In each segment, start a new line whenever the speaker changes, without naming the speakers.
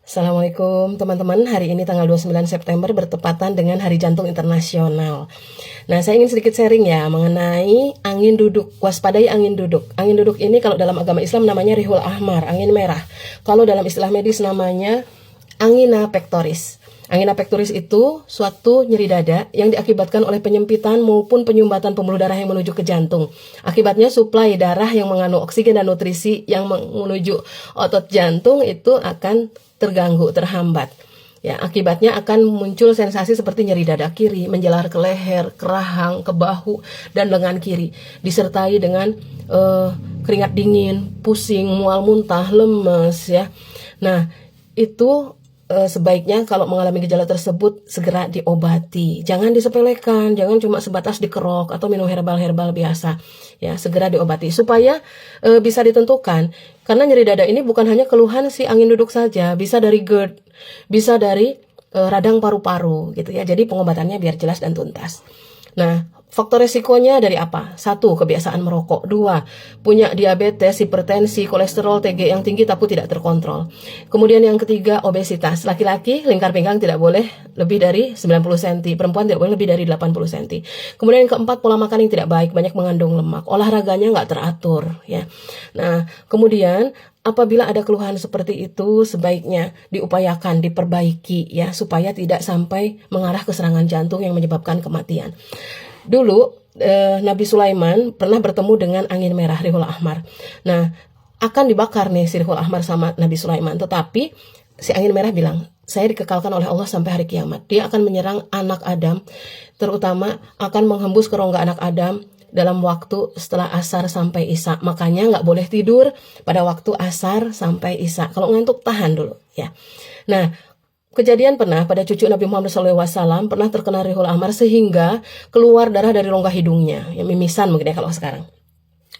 Assalamualaikum teman-teman, hari ini tanggal 29 September bertepatan dengan Hari Jantung Internasional. Nah, saya ingin sedikit sharing ya mengenai angin duduk, waspadai angin duduk. Angin duduk ini kalau dalam agama Islam namanya rihul ahmar, angin merah. Kalau dalam istilah medis namanya angina pectoris. Angina pectoris itu suatu nyeri dada yang diakibatkan oleh penyempitan maupun penyumbatan pembuluh darah yang menuju ke jantung. Akibatnya suplai darah yang mengandung oksigen dan nutrisi yang menuju otot jantung itu akan terganggu, terhambat. Ya, akibatnya akan muncul sensasi seperti nyeri dada kiri, menjalar ke leher, ke rahang, ke bahu, dan lengan kiri. Disertai dengan keringat dingin, pusing, mual muntah, lemes ya. Nah, itu sebaiknya kalau mengalami gejala tersebut segera diobati. Jangan disepelekan, jangan cuma sebatas dikerok atau minum herbal-herbal biasa. Ya, segera diobati supaya bisa ditentukan. Karena nyeri dada ini bukan hanya keluhan si angin duduk saja, bisa dari GERD, bisa dari radang paru-paru gitu ya. Jadi pengobatannya biar jelas dan tuntas. Nah, faktor resikonya dari apa? 1. Kebiasaan merokok. 2. Punya diabetes, hipertensi, kolesterol, TG yang tinggi tapi tidak terkontrol. Kemudian yang ketiga, obesitas. Laki-laki lingkar pinggang tidak boleh lebih dari 90 cm. Perempuan tidak boleh lebih dari 80 cm. Kemudian yang keempat, pola makan yang tidak baik, banyak mengandung lemak. Olahraganya nggak teratur ya. Nah, kemudian apabila ada keluhan seperti itu, sebaiknya diupayakan, diperbaiki ya, supaya tidak sampai mengarah ke serangan jantung yang menyebabkan kematian. Dulu Nabi Sulaiman pernah bertemu dengan angin merah rihul ahmar. Nah, akan dibakar nih si rihul ahmar sama Nabi Sulaiman, tetapi si angin merah bilang, saya dikekalkan oleh Allah sampai hari kiamat. Dia akan menyerang anak Adam, terutama akan menghembus ke rongga anak Adam dalam waktu setelah asar sampai isya. Makanya nggak boleh tidur pada waktu asar sampai isya. Kalau ngantuk tahan dulu ya. Nah, kejadian pernah pada cucu Nabi Muhammad SAW pernah terkena rihul ahmar sehingga keluar darah dari rongga hidungnya, ya, mimisan mungkin ya kalau sekarang.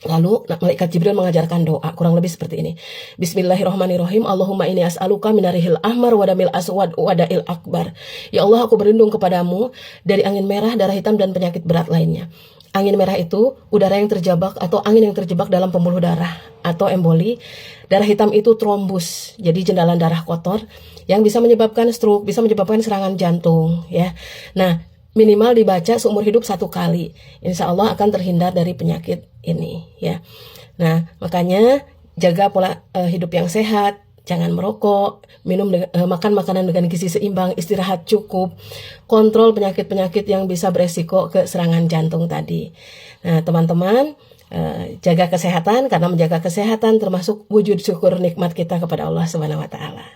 Lalu malaikat Jibril mengajarkan doa kurang lebih seperti ini. Bismillahirrahmanirrahim. Allahumma inni as'aluka minarihil ahmar wadamil aswad wadail akbar. Ya Allah, aku berlindung kepadamu dari angin merah, darah hitam dan penyakit berat lainnya. Angin merah itu udara yang terjebak atau angin yang terjebak dalam pembuluh darah atau emboli. Darah hitam itu trombus, jadi jendalan darah kotor yang bisa menyebabkan stroke, bisa menyebabkan serangan jantung ya. Nah, minimal dibaca seumur hidup 1 kali. Insya Allah akan terhindar dari penyakit ini ya. Nah, makanya jaga pola hidup yang sehat. Jangan merokok, makan makanan dengan gizi seimbang, istirahat cukup, kontrol penyakit-penyakit yang bisa beresiko ke serangan jantung tadi. Nah, teman-teman, jaga kesehatan, karena menjaga kesehatan termasuk wujud syukur nikmat kita kepada Allah Subhanahu wa Ta'ala.